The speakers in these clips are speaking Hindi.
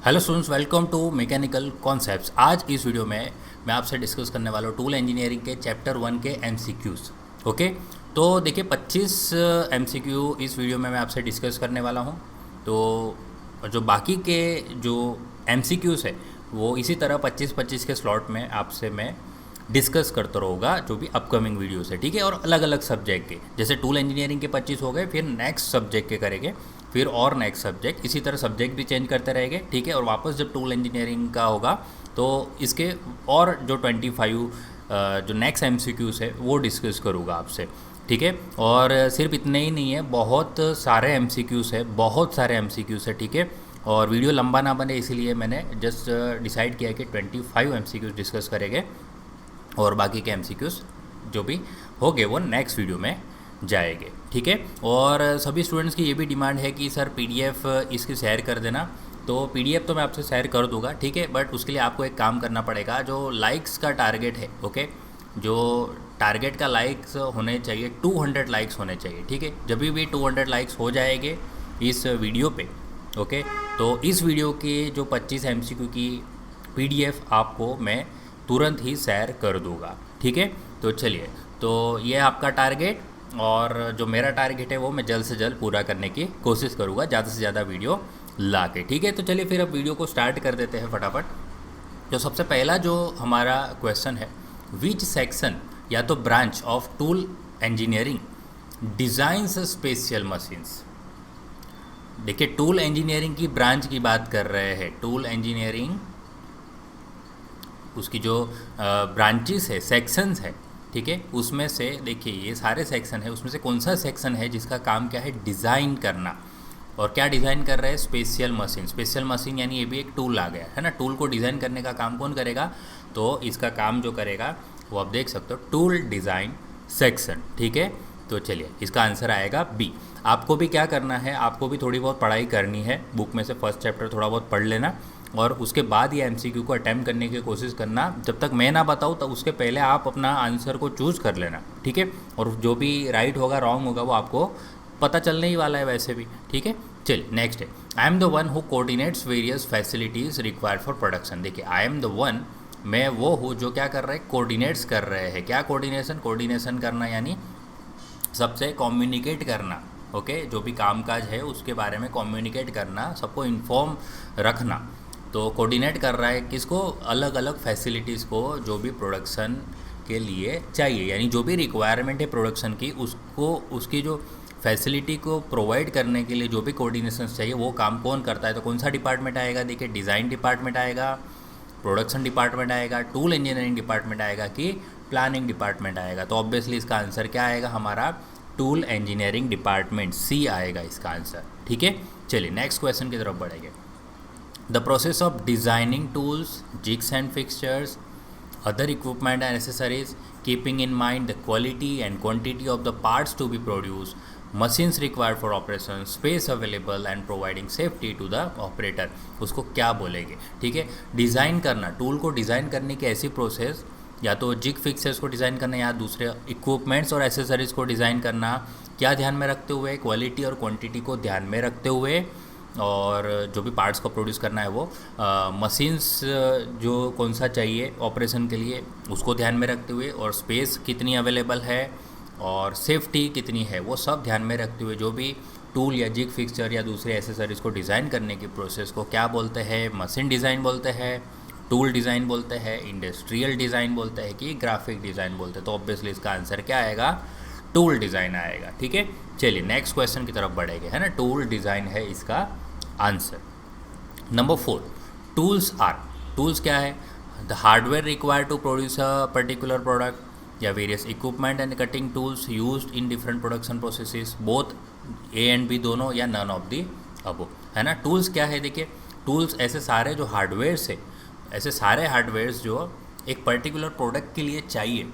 Hello students, welcome to mechanical concepts. आज इस वीडियो में मैं आपसे डिस्कस करने वाला हूँ टूल इंजीनियरिंग के चैप्टर 1 के एमसीक्यूज़। ओके, तो देखिए 25 एमसीक्यू इस वीडियो में मैं आपसे डिस्कस करने वाला हूँ। तो जो बाकी के जो एमसीक्यूज़ है वो इसी तरह 25-25 के स्लॉट में आपसे मैं डिस्कस करता रहूँगा जो भी अपकमिंग वीडियोस है, ठीक है। और अलग अलग सब्जेक्ट के, जैसे टूल इंजीनियरिंग के 25 हो गए, फिर नेक्स्ट सब्जेक्ट के करेंगे, फिर और नेक्स्ट सब्जेक्ट, इसी तरह सब्जेक्ट भी चेंज करते रहेंगे, ठीक है। और वापस जब टूल इंजीनियरिंग का होगा तो इसके और जो 25 जो नेक्स्ट एमसीक्यूज़ है वो डिस्कस करूँगा आपसे, ठीक है। और सिर्फ इतने ही नहीं है, बहुत सारे एमसीक्यूज़ है, बहुत सारे एमसीक्यूज़ है, ठीक है। और वीडियो लंबा ना बने इसीलिए मैंने जस्ट डिसाइड किया कि 25 एमसीक्यूज़ डिस्कस करेंगे और बाकी के एमसीक्यूज़ जो भी होंगे वो नेक्स्ट वीडियो में जाएंगे, ठीक है। और सभी स्टूडेंट्स की ये भी डिमांड है कि सर पीडीएफ इसकी शेयर कर देना, तो पीडीएफ तो मैं आपसे शेयर कर दूंगा, ठीक है। बट उसके लिए आपको एक काम करना पड़ेगा, जो लाइक्स का टारगेट है, ओके, जो टारगेट का लाइक्स होने चाहिए 200 लाइक्स होने चाहिए, ठीक है। जब भी 200 लाइक्स हो जाएंगे इस वीडियो पे, ओके, तो इस वीडियो के जो 25 एमसीक्यू की पीडीएफ आपको मैं तुरंत ही शेयर कर दूंगा, ठीक है। तो चलिए, तो ये आपका टारगेट, और जो मेरा टारगेट है वो मैं जल्द से जल्द पूरा करने की कोशिश करूँगा, ज़्यादा से ज़्यादा वीडियो ला के, ठीक है। तो चलिए फिर अब वीडियो को स्टार्ट कर देते हैं फटाफट। तो सबसे पहला जो हमारा क्वेश्चन है, विच सेक्शन या तो branch of tool engineering designs special machines. देखिए, टूल इंजीनियरिंग की ब्रांच की बात कर रहे हैं, टूल इंजीनियरिंग उसकी जो ब्रांचेस है, सेक्शंस है, ठीक है, उसमें से देखिए ये सारे सेक्शन है, उसमें से कौन सा सेक्शन है जिसका काम क्या है, डिज़ाइन करना। और क्या डिज़ाइन कर रहे हैं, स्पेशल मशीन। स्पेशल मशीन यानी ये भी एक टूल आ गया है ना। टूल को डिज़ाइन करने का काम कौन करेगा, तो इसका काम जो करेगा वो आप देख सकते हो, टूल डिज़ाइन सेक्शन, ठीक है। तो चलिए इसका आंसर आएगा बी। आपको भी क्या करना है, आपको भी थोड़ी बहुत पढ़ाई करनी है, बुक में से फर्स्ट चैप्टर थोड़ा बहुत पढ़ लेना, और उसके बाद ये एमसीक्यू को अटैम्प्ट करने की कोशिश करना। जब तक मैं ना बताऊँ तब उसके पहले आप अपना आंसर को चूज़ कर लेना, ठीक है। और जो भी राइट होगा रॉन्ग होगा वो आपको पता चलने ही वाला है वैसे भी, ठीक है। चलिए नेक्स्ट है, I am the one who coordinates various facilities required for production. देखिए, आई एम द वन, मैं वो हूँ जो क्या कर रहे हैं, कोऑर्डिनेट्स कर रहे हैं। क्या कोऑर्डिनेशन, कोऑर्डिनेशन करना यानी सबसे कम्युनिकेट करना, ओके, जो भी कामकाज है उसके बारे में कम्युनिकेट करना, सबको इन्फॉर्म रखना। तो कोऑर्डिनेट कर रहा है किसको, अलग अलग फैसिलिटीज़ को जो भी प्रोडक्शन के लिए चाहिए, यानी जो भी रिक्वायरमेंट है प्रोडक्शन की, उसको उसकी जो फैसिलिटी को प्रोवाइड करने के लिए जो भी कोऑर्डिनेशन चाहिए वो काम कौन करता है। तो कौन सा डिपार्टमेंट आएगा, देखिए डिज़ाइन डिपार्टमेंट आएगा, प्रोडक्शन डिपार्टमेंट आएगा, टूल इंजीनियरिंग डिपार्टमेंट आएगा कि प्लानिंग डिपार्टमेंट आएगा। तो ऑब्वियसली इसका आंसर क्या आएगा हमारा, टूल इंजीनियरिंग डिपार्टमेंट, सी आएगा इसका आंसर, ठीक है। चलिए नेक्स्ट क्वेश्चन की तरफ बढ़ेंगे। The process of designing tools, jigs and fixtures, other equipment and accessories, keeping in mind the quality and quantity of the parts to be produced, machines required for operation, space available and providing safety to the operator, उसको क्या बोलेंगे, ठीक है। डिज़ाइन करना, टूल को डिज़ाइन करने की ऐसी प्रोसेस, या तो जिग फिक्सर्स को डिज़ाइन करना या दूसरे इक्विपमेंट्स और एसेसरीज को डिज़ाइन करना, क्या ध्यान में रखते हुए, क्वालिटी और क्वांटिटी को ध्यान में रखते हुए, और जो भी पार्ट्स को प्रोड्यूस करना है वो मशीन्स जो कौन सा चाहिए ऑपरेशन के लिए उसको ध्यान में रखते हुए, और स्पेस कितनी अवेलेबल है और सेफ्टी कितनी है वो सब ध्यान में रखते हुए जो भी टूल या जिग फिक्सचर या दूसरे एसेसरीज को डिज़ाइन करने की प्रोसेस को क्या बोलते हैं, मशीन डिज़ाइन बोलते हैं, टूल डिज़ाइन बोलते हैं, इंडस्ट्रियल डिज़ाइन बोलते हैं कि ग्राफिक डिज़ाइन बोलते हैं। तो ऑब्वियसली इसका आंसर क्या आएगा, टूल डिज़ाइन आएगा, ठीक है। चलिए नेक्स्ट क्वेश्चन की तरफ बढ़ेंगे, है ना। टूल डिज़ाइन है इसका answer. Number 4, tools are, tools क्या है, the hardware required to produce a particular product, या various equipment and cutting tools used in different production processes, both A and B दोनों, या नन ऑफ दी अबो, है ना। टूल्स क्या है, देखिए टूल्स ऐसे सारे जो हार्डवेयर्स है, ऐसे सारे हार्डवेयर्स जो एक पर्टिकुलर प्रोडक्ट के लिए चाहिए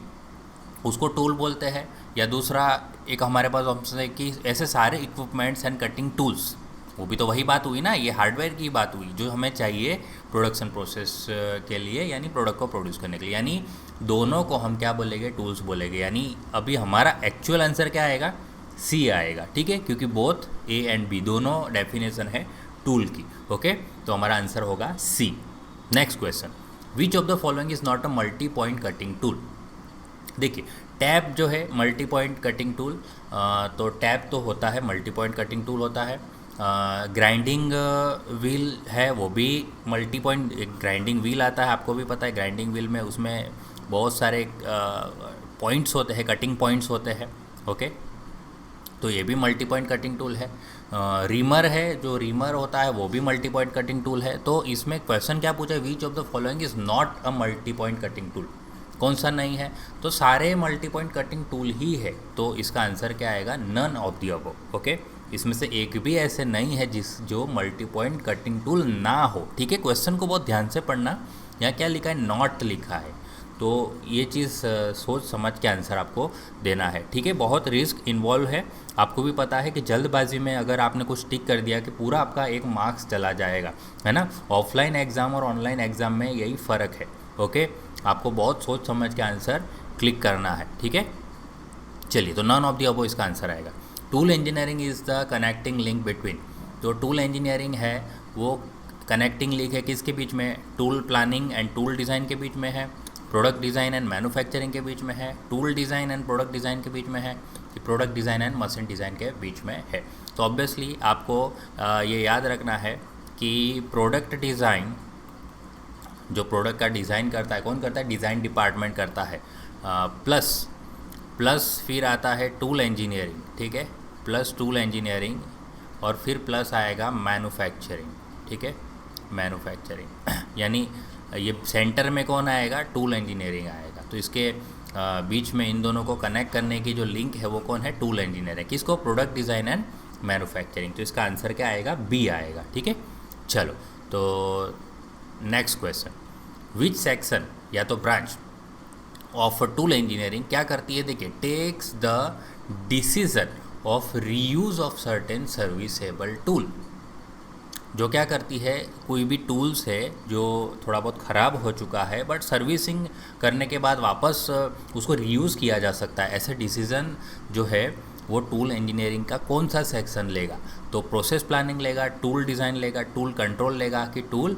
उसको टूल बोलते हैं। या दूसरा एक हमारे पास ऑप्शन है कि ऐसे सारे इक्विपमेंट्स एंड कटिंग टूल्स, वो भी तो वही बात हुई ना, ये हार्डवेयर की बात हुई जो हमें चाहिए प्रोडक्शन प्रोसेस के लिए, यानी प्रोडक्ट को प्रोड्यूस करने के लिए, यानी दोनों को हम क्या बोलेंगे, टूल्स बोलेंगे। यानी अभी हमारा एक्चुअल आंसर क्या आएगा, सी आएगा, ठीक है, क्योंकि बोथ ए एंड बी दोनों डेफिनेशन है टूल की। ओके, तो हमारा आंसर होगा C. Next question, which of the following is not a multi point cutting tool. देखिए टैब जो है मल्टी पॉइंट कटिंग टूल, तो टैब तो होता है मल्टी पॉइंट कटिंग टूल होता है। ग्राइंडिंग व्हील है वो भी मल्टी पॉइंट ग्राइंडिंग व्हील आता है, आपको भी पता है ग्राइंडिंग व्हील में उसमें बहुत सारे पॉइंट्स होते हैं, कटिंग पॉइंट्स होते हैं। ओके, तो ये भी मल्टी पॉइंट कटिंग टूल है। रीमर है, जो रीमर होता है वो भी मल्टी पॉइंट कटिंग टूल है। तो इसमें क्वेश्चन क्या पूछा है, which of the following is not a multi point cutting tool, कौन सा नहीं है। तो सारे मल्टी पॉइंट कटिंग टूल ही है, तो इसका आंसर क्या आएगा, none of the above. Okay, इसमें से एक भी ऐसे नहीं है जो मल्टी पॉइंट कटिंग टूल ना हो। ठीक है, क्वेश्चन को बहुत ध्यान से पढ़ना, यहाँ क्या लिखा है, नॉट लिखा है, तो ये चीज़ सोच समझ के आंसर आपको देना है। ठीक है, बहुत रिस्क इन्वॉल्व है, आपको भी पता है कि जल्दबाजी में अगर आपने कुछ टिक कर दिया कि पूरा आपका एक मार्क्स चला जाएगा, है ना। ऑफलाइन एग्ज़ाम और ऑनलाइन एग्ज़ाम में यही फ़र्क है। ओके, आपको बहुत सोच समझ के आंसर क्लिक करना है। ठीक है, चलिए, तो नन ऑफ द अबव इसका आंसर आएगा। Tool engineering is the connecting link between, जो टूल इंजीनियरिंग है वो कनेक्टिंग लिंक है किसके बीच में, tool planning and tool design के बीच में है, प्रोडक्ट डिज़ाइन एंड मैन्युफैक्चरिंग के बीच में है, tool design and product design के बीच में है, कि product design and machine design के बीच में है। तो ऑब्वियसली आपको ये याद रखना है कि प्रोडक्ट डिज़ाइन, जो प्रोडक्ट का डिज़ाइन करता है कौन करता है, डिज़ाइन डिपार्टमेंट करता है। प्लस फिर आता है टूल इंजीनियरिंग, ठीक है, प्लस टूल इंजीनियरिंग, और फिर प्लस आएगा मैन्युफैक्चरिंग। ठीक है, मैन्युफैक्चरिंग यानी ये सेंटर में कौन आएगा, टूल इंजीनियरिंग आएगा। तो इसके बीच में इन दोनों को कनेक्ट करने की जो लिंक है वो कौन है, टूल इंजीनियरिंग, किसको, प्रोडक्ट डिज़ाइन एंड मैन्युफैक्चरिंग। तो इसका आंसर क्या आएगा, बी आएगा। ठीक है, चलो, तो नेक्स्ट क्वेश्चन, विच सेक्शन या तो ब्रांच ऑफ टूल इंजीनियरिंग क्या करती है, देखिए, takes the decision of reuse of certain serviceable tool. जो क्या करती है, कोई भी टूल्स है जो थोड़ा बहुत ख़राब हो चुका है बट सर्विसिंग करने के बाद वापस उसको रीयूज़ किया जा सकता है, ऐसे डिसीज़न जो है वो टूल इंजीनियरिंग का कौन सा सेक्शन लेगा। तो प्रोसेस प्लानिंग लेगा, टूल डिज़ाइन लेगा, टूल कंट्रोल लेगा, कि टूल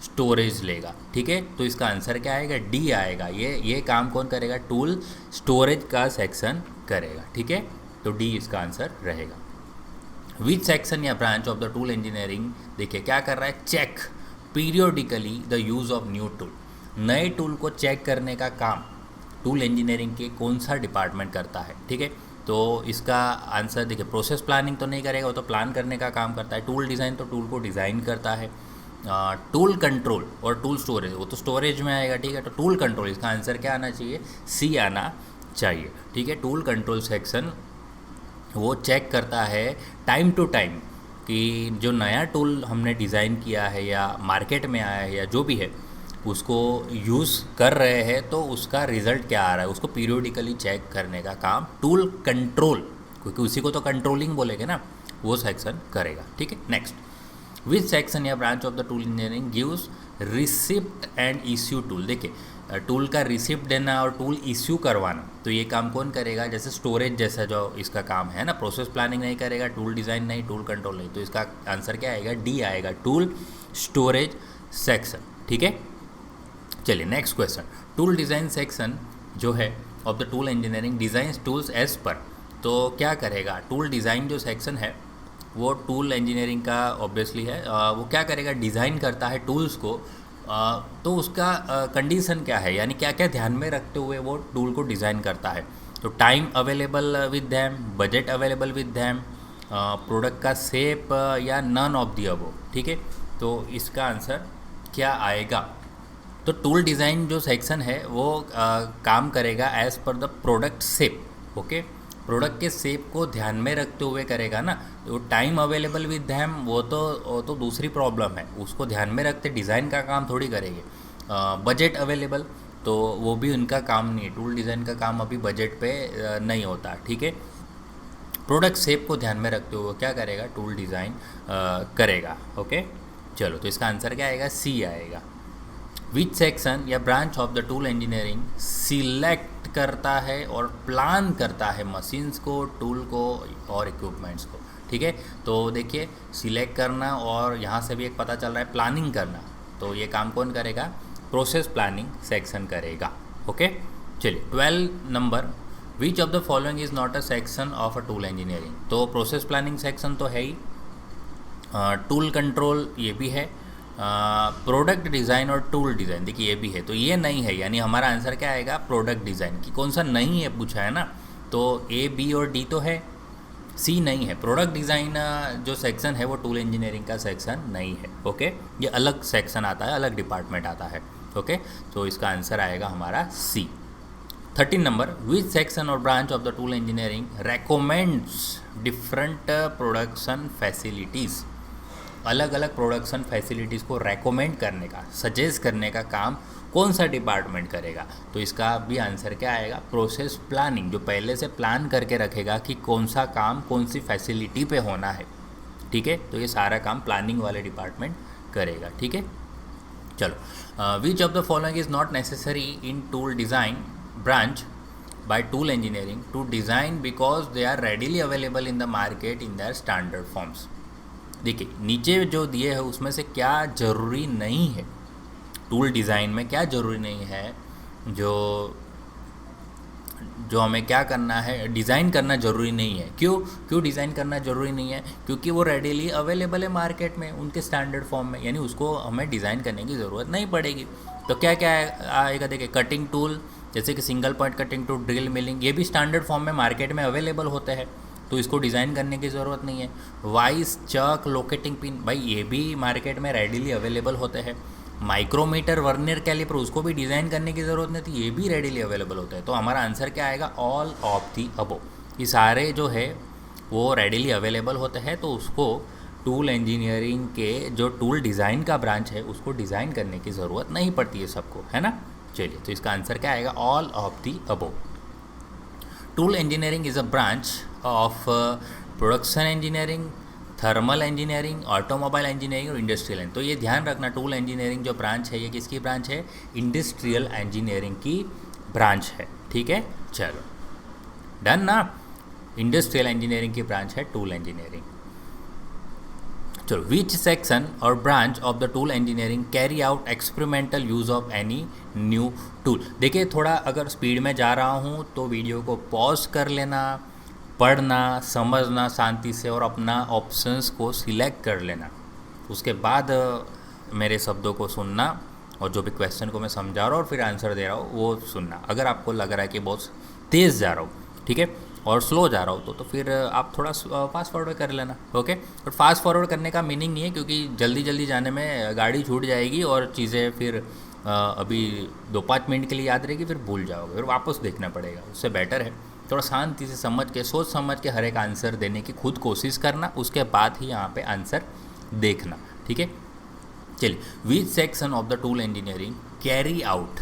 स्टोरेज लेगा। ठीक है, तो इसका आंसर क्या आएगा, डी आएगा। ये काम कौन करेगा, टूल स्टोरेज का सेक्शन करेगा। ठीक है, तो डी इसका आंसर रहेगा। विच सेक्शन या branch of the tool engineering, देखिए क्या कर रहा है, check periodically the use of new tool, नए टूल को चेक करने का काम टूल इंजीनियरिंग के कौन सा डिपार्टमेंट करता है। ठीक है, तो इसका आंसर देखिए, प्रोसेस प्लानिंग तो नहीं करेगा, वो तो प्लान करने का काम करता है। टूल डिज़ाइन तो टूल को डिज़ाइन करता है। टूल कंट्रोल और टूल स्टोरेज वो तो स्टोरेज में आएगा। ठीक है, तो टूल कंट्रोल, इसका आंसर क्या आना चाहिए, सी आना चाहिए। ठीक है, टूल कंट्रोल सेक्शन वो चेक करता है टाइम टू टाइम कि जो नया टूल हमने डिज़ाइन किया है या मार्केट में आया है या जो भी है उसको यूज़ कर रहे हैं तो उसका रिज़ल्ट क्या आ रहा है, उसको पीरियोडिकली चेक करने का काम टूल कंट्रोल, क्योंकि उसी को तो कंट्रोलिंग बोलेंगे ना, वो सेक्शन करेगा। ठीक है, नेक्स्ट, विच सेक्शन या branch of the tool engineering gives receipt and issue tool. देखिए, टूल का रिसिप्ट देना और टूल इश्यू करवाना, तो ये काम कौन करेगा, जैसे स्टोरेज जैसा जो इसका काम है ना, प्रोसेस प्लानिंग नहीं करेगा, टूल डिज़ाइन नहीं, टूल कंट्रोल नहीं, तो इसका आंसर क्या आएगा, डी आएगा, टूल स्टोरेज सेक्शन। ठीक है, चलिए next question, tool design section जो है of the tool engineering design tools as per, तो क्या करेगा, टूल डिज़ाइन जो सेक्शन है वो टूल इंजीनियरिंग का ऑब्वियसली है, वो क्या करेगा, डिज़ाइन करता है टूल्स को, तो उसका कंडीशन क्या है, यानी क्या क्या ध्यान में रखते हुए वो टूल को डिज़ाइन करता है। तो time available with them, budget available with them, product का शेप या नन ऑफ द अबव। ठीक है, तो इसका आंसर क्या आएगा, तो टूल डिज़ाइन जो सेक्शन है वो काम करेगा as per the product shape. Okay, product के शेप को ध्यान में रखते हुए करेगा ना। तो टाइम अवेलेबल विद दैम वो तो दूसरी प्रॉब्लम है, उसको ध्यान में रखते डिज़ाइन का काम थोड़ी करेंगे। बजट अवेलेबल तो वो भी उनका काम नहीं है, टूल डिज़ाइन का काम अभी बजट पे नहीं होता। ठीक है, प्रोडक्ट शेप को ध्यान में रखते हुए क्या करेगा, टूल डिज़ाइन करेगा। ओके, चलो, तो इसका आंसर क्या आएगा, सी आएगा। विच सेक्शन या branch of the tool engineering select करता है और प्लान करता है मशीन्स को, टूल को और इक्विपमेंट्स को। ठीक है, तो देखिए सिलेक्ट करना और यहाँ से भी एक पता चल रहा है प्लानिंग करना, तो ये काम कौन करेगा? प्रोसेस प्लानिंग सेक्शन करेगा। ओके, चलिए 12 number, which of the following is not a section of a tool engineering. तो प्रोसेस प्लानिंग सेक्शन तो है ही, टूल कंट्रोल ये भी है, प्रोडक्ट डिज़ाइन और टूल डिज़ाइन देखिए ये भी है, तो ये नहीं है, यानी हमारा आंसर क्या आएगा? प्रोडक्ट डिज़ाइन की कौन सा नहीं है पूछा है ना, तो ए बी और डी तो है, सी नहीं है। प्रोडक्ट डिज़ाइन जो सेक्शन है वो टूल इंजीनियरिंग का सेक्शन नहीं है। ओके, ये अलग सेक्शन आता है, अलग डिपार्टमेंट आता है। ओके, तो इसका आंसर आएगा हमारा सी। 13 नंबर, विच सेक्शन और branch of the tool engineering recommends different production facilities. अलग अलग प्रोडक्शन फैसिलिटीज़ को रेकमेंड करने का, सजेस्ट करने का काम कौन सा डिपार्टमेंट करेगा? तो इसका भी आंसर क्या आएगा? प्रोसेस प्लानिंग, जो पहले से प्लान करके रखेगा कि कौन सा काम कौन सी फैसिलिटी पे होना है। ठीक है, तो ये सारा काम प्लानिंग वाले डिपार्टमेंट करेगा। ठीक है, चलो, विच of the following is not necessary in tool design branch by tool engineering to design because they are readily available in the market in their standard forms। देखिए नीचे जो दिए है उसमें से क्या ज़रूरी नहीं है टूल डिज़ाइन में, क्या ज़रूरी नहीं है, जो हमें क्या करना है, डिज़ाइन करना ज़रूरी नहीं है। क्यों डिज़ाइन करना ज़रूरी नहीं है? क्योंकि वो रेडीली अवेलेबल है मार्केट में उनके स्टैंडर्ड फॉर्म में, यानी उसको हमें डिज़ाइन करने की ज़रूरत नहीं पड़ेगी। तो क्या क्या आएगा? देखिए कटिंग टूल जैसे कि single point cutting tool, drill milling, ये भी स्टैंडर्ड फॉर्म में मार्केट में अवेलेबल होते हैं, तो इसको डिज़ाइन करने की ज़रूरत नहीं है। वाइस, चक, लोकेटिंग पिन, भाई ये भी मार्केट में रेडीली अवेलेबल होते हैं। माइक्रोमीटर, वर्नियर कैलिपर, उसको भी डिज़ाइन करने की ज़रूरत नहीं थी, ये भी रेडीली अवेलेबल होता है। तो हमारा आंसर क्या आएगा? ऑल ऑफ दी अबो। ये सारे जो है वो रेडीली अवेलेबल होते हैं, तो उसको टूल इंजीनियरिंग के जो टूल डिज़ाइन का ब्रांच है उसको डिज़ाइन करने की ज़रूरत नहीं पड़ती है सबको, है ना। चलिए, तो इसका आंसर क्या आएगा? All of the above. Tool engineering is a branch of production engineering, thermal engineering, automobile engineering और इंडस्ट्रियल इंजीनियरिंग। तो ये ध्यान रखना, टूल इंजीनियरिंग जो ब्रांच है ये किसकी ब्रांच है? इंडस्ट्रियल इंजीनियरिंग की ब्रांच है। ठीक है, चलो डन ना। इंडस्ट्रियल इंजीनियरिंग की ब्रांच है टूल इंजीनियरिंग। चलो, विच सेक्शन और branch of the tool engineering carry out experimental use of any new tool. देखिए थोड़ा अगर स्पीड में जा रहा हूँ तो वीडियो को पॉज कर लेना, पढ़ना, समझना शांति से और अपना ऑप्शंस को सिलेक्ट कर लेना। उसके बाद मेरे शब्दों को सुनना और जो भी क्वेश्चन को मैं समझा रहा हूँ और फिर आंसर दे रहा हूँ वो सुनना। अगर आपको लग रहा है कि बहुत तेज़ जा रहा हूँ, ठीक है, और स्लो जा रहा हूँ तो फिर आप थोड़ा फास्ट फॉरवर्ड कर लेना। ओके, और फास्ट फॉरवर्ड करने का मीनिंग नहीं है क्योंकि जल्दी जल्दी जाने में गाड़ी छूट जाएगी और चीज़ें फिर अभी 2-5 मिनट के लिए याद रहेगी, फिर भूल जाओगे, फिर वापस देखना पड़ेगा। उससे बेटर है थोड़ा शांति से समझ के, सोच समझ के हर एक आंसर देने की खुद कोशिश करना, उसके बाद ही यहाँ पे आंसर देखना। ठीक है, चलिए, which section of the tool engineering carry out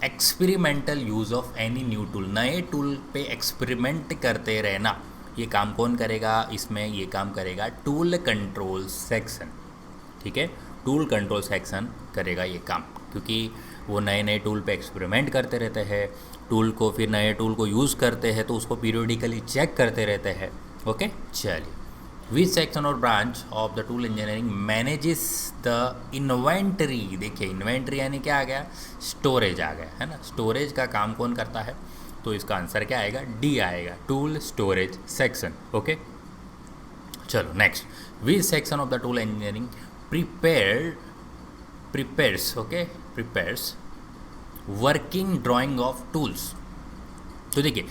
experimental use of any new tool. नए टूल पे एक्सपेरिमेंट करते रहना, ये काम कौन करेगा? इसमें ये काम करेगा टूल कंट्रोल सेक्शन। ठीक है, टूल कंट्रोल सेक्शन करेगा ये काम, क्योंकि वो नए नए टूल पे एक्सपेरिमेंट करते रहते हैं, टूल को फिर नए टूल को यूज़ करते हैं तो उसको पीरियोडिकली चेक करते रहते हैं। ओके, चलिए, विच सेक्शन और branch of the tool engineering manages the inventory. देखिए इन्वेंटरी यानी क्या आ गया? स्टोरेज आ गया, है ना। स्टोरेज का काम कौन करता है? तो इसका आंसर क्या आएगा? डी आएगा, टूल स्टोरेज सेक्शन। ओके, चलो next, which section of the tool engineering prepares working drying of tools. तो देखिए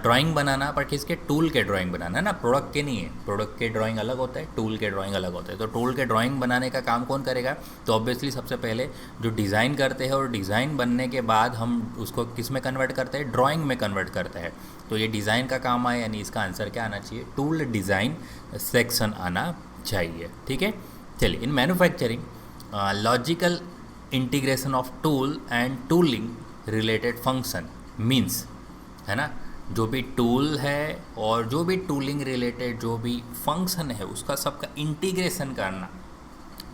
ड्राइंग बनाना, पर किसके? टूल के ड्राइंग बनाना है ना, प्रोडक्ट के नहीं है। प्रोडक्ट के ड्राइंग अलग होता है, टूल के ड्राइंग अलग होता है। तो टूल के ड्राइंग बनाने का काम कौन करेगा? तो ऑब्वियसली सबसे पहले जो डिज़ाइन करते हैं और डिज़ाइन बनने के बाद हम उसको किस में कन्वर्ट करते हैं? ड्राइंग में कन्वर्ट करते हैं। तो ये डिज़ाइन का काम आए, यानी इसका आंसर क्या आना चाहिए? टूल डिज़ाइन सेक्शन आना चाहिए। ठीक है, चलिए, in manufacturing logical integration of tool and tooling related function means, है ना, जो भी टूल है और जो भी टूलिंग रिलेटेड जो भी फंक्शन है उसका सबका इंटीग्रेशन करना।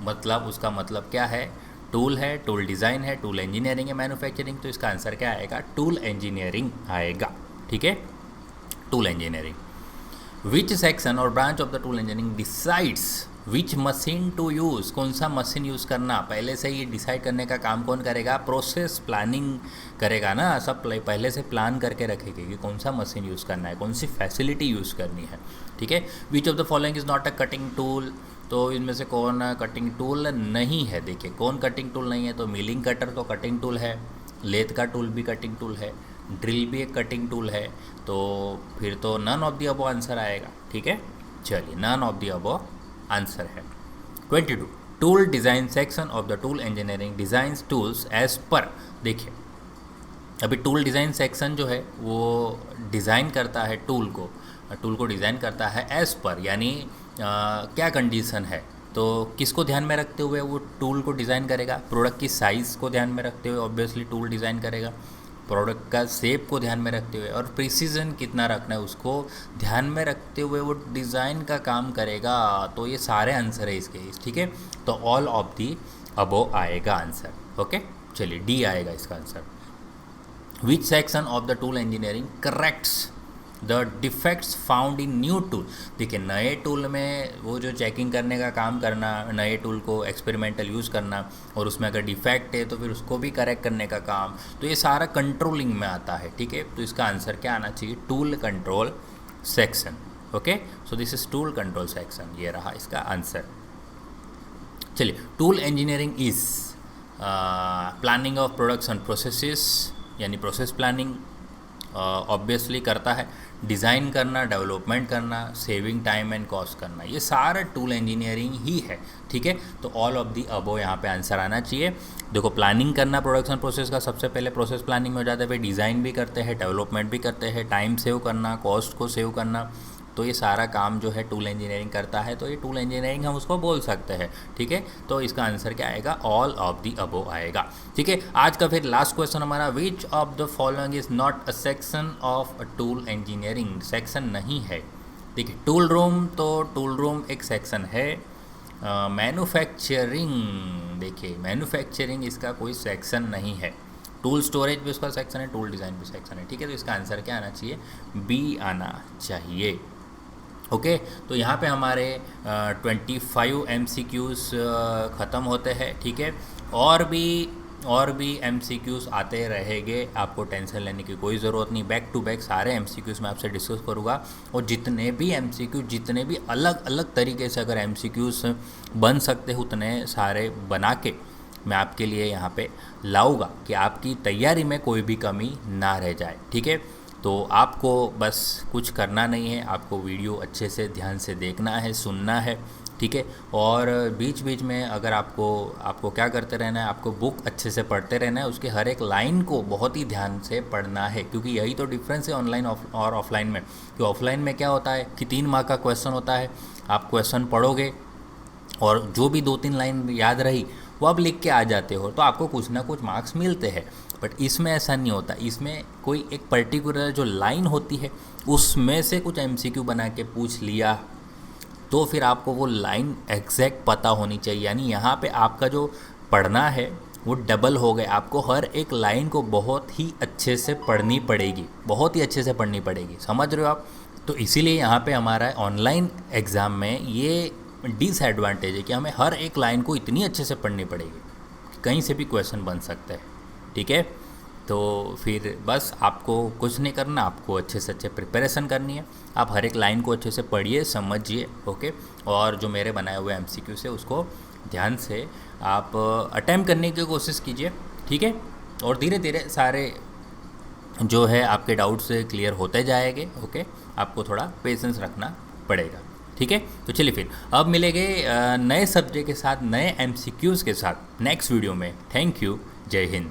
मतलब उसका मतलब क्या है? टूल है, टूल डिज़ाइन है, टूल इंजीनियरिंग है, मैन्युफैक्चरिंग, तो इसका आंसर क्या आएगा? टूल इंजीनियरिंग आएगा। ठीक है, टूल इंजीनियरिंग। विच सेक्शन और branch of the tool engineering decides which machine to use, कौन सा मशीन यूज़ करना, पहले से ही डिसाइड करने का काम कौन करेगा? प्रोसेस प्लानिंग करेगा ना, सब पहले से प्लान करके रखेगी कि कौन सा मशीन यूज़ करना है, कौन सी फैसिलिटी यूज़ करनी है। ठीक है, which of the following is not a cutting tool, तो इनमें से कौन कटिंग टूल नहीं है? देखिए कौन कटिंग टूल नहीं है, तो मिलिंग कटर तो कटिंग टूल है, लेथ का टूल भी कटिंग टूल है, ड्रिल भी एक कटिंग टूल है, तो फिर तो none of the above answer आएगा। ठीक है, चलिए none of the above answer है। 22 tool design section of the tool engineering designs tools as per. देखिए अभी टूल डिज़ाइन सेक्शन जो है वो डिज़ाइन करता है टूल को डिज़ाइन करता है एज पर, यानी क्या कंडीशन है, तो किसको ध्यान में रखते हुए वो टूल को डिज़ाइन करेगा? प्रोडक्ट की साइज़ को ध्यान में रखते हुए ऑब्वियसली टूल डिज़ाइन करेगा, प्रोडक्ट का शेप को ध्यान में रखते हुए, और प्रिसीजन कितना रखना है उसको ध्यान में रखते हुए वो डिज़ाइन का काम करेगा। तो ये सारे आंसर है इसके। ठीक है, तो ऑल ऑफ दी अबोव आएगा आंसर। ओके, चलिए डी आएगा इसका answer. Which section of the tool engineering corrects the defects found in new tool. देखिए नए टूल में वो जो चेकिंग करने का काम करना, नए टूल को एक्सपेरिमेंटल यूज़ करना, और उसमें अगर डिफेक्ट है तो फिर उसको भी करेक्ट करने का काम, तो ये सारा कंट्रोलिंग में आता है। ठीक है, तो इसका आंसर क्या आना चाहिए? Tool control section. Okay, so this is tool control section, ये रहा इसका आंसर। चलिए, tool engineering is planning of production processes, यानी प्रोसेस प्लानिंग ऑब्वियसली करता है, डिज़ाइन करना, डेवलपमेंट करना, सेविंग टाइम एंड कॉस्ट करना, ये सारा टूल इंजीनियरिंग ही है। ठीक है, तो ऑल ऑफ दी अबो यहाँ पे आंसर आना चाहिए। देखो प्लानिंग करना प्रोडक्शन प्रोसेस का, सबसे पहले प्रोसेस प्लानिंग में हो जाता है, फिर डिज़ाइन भी करते हैं, डेवलपमेंट भी करते हैं, टाइम सेव करना, कॉस्ट को सेव करना, तो ये सारा काम जो है टूल इंजीनियरिंग करता है, तो ये टूल इंजीनियरिंग हम उसको बोल सकते हैं। ठीक है, तो इसका आंसर क्या आएगा? ऑल ऑफ द अबोव आएगा। ठीक है, आज का फिर लास्ट क्वेश्चन हमारा, विच of the following is not a section of a tool engineering, section नहीं है। देखिए टूल रूम, तो टूल रूम एक सेक्शन है। मैन्युफैक्चरिंग, देखिए मैन्युफैक्चरिंग इसका कोई सेक्शन नहीं है। टूल स्टोरेज भी उसका सेक्शन है, टूल डिज़ाइन भी सेक्शन है। ठीक है, तो इसका आंसर क्या आना चाहिए? बी आना चाहिए। ओके, तो यहाँ पे हमारे 25 MCQs ख़त्म होते हैं। ठीक है, और भी MCQs आते रहेंगे, आपको टेंशन लेने की कोई ज़रूरत नहीं। बैक टू बैक सारे MCQs मैं आपसे डिस्कस करूँगा, और जितने भी MCQ, जितने भी अलग अलग तरीके से अगर MCQs बन सकते हैं उतने सारे बना के मैं आपके लिए यहाँ पे लाऊंगा कि आपकी तैयारी में कोई भी कमी ना रह जाए। ठीक है, तो आपको बस कुछ करना नहीं है, आपको वीडियो अच्छे से ध्यान से देखना है, सुनना है। ठीक है, और बीच बीच में अगर आपको क्या करते रहना है, आपको बुक अच्छे से पढ़ते रहना है, उसके हर एक लाइन को बहुत ही ध्यान से पढ़ना है, क्योंकि यही तो डिफरेंस है ऑनलाइन और ऑफलाइन में। कि ऑफलाइन में क्या होता है कि 3 मार्क का क्वेश्चन होता है, आप क्वेश्चन पढ़ोगे और जो भी 2-3 लाइन याद रही वो आप लिख के आ जाते हो, तो आपको कुछ ना कुछ मार्क्स मिलते हैं। बट इसमें ऐसा नहीं होता, इसमें कोई एक पर्टिकुलर जो लाइन होती है उसमें से कुछ MCQ बना के पूछ लिया, तो फिर आपको वो लाइन एग्जैक्ट पता होनी चाहिए। यानी यहाँ पे आपका जो पढ़ना है वो डबल हो गए, आपको हर एक लाइन को बहुत ही अच्छे से पढ़नी पड़ेगी, बहुत ही अच्छे से पढ़नी पड़ेगी, समझ रहे हो आप? तो इसीलिए यहाँ पे हमारा ऑनलाइन एग्ज़ाम में ये डिसएडवांटेज है कि हमें हर एक लाइन को इतनी अच्छे से पढ़नी पड़ेगी, कहीं से भी क्वेश्चन बन सकता है। ठीक है, तो फिर बस आपको कुछ नहीं करना, आपको अच्छे से अच्छे प्रिपरेशन करनी है। आप हर एक लाइन को अच्छे से पढ़िए, समझिए। ओके, और जो मेरे बनाए हुए MCQ से उसको ध्यान से आप अटेम्प्ट करने की कोशिश कीजिए। ठीक है, और धीरे धीरे सारे जो है आपके डाउट्स क्लियर होते जाएंगे। ओके, आपको थोड़ा पेशेंस रखना पड़ेगा। ठीक है, तो चलिए फिर अब मिलेंगे नए सब्जेक्ट के साथ, नए MCQs के साथ नेक्स्ट वीडियो में। थैंक यू, जय हिंद।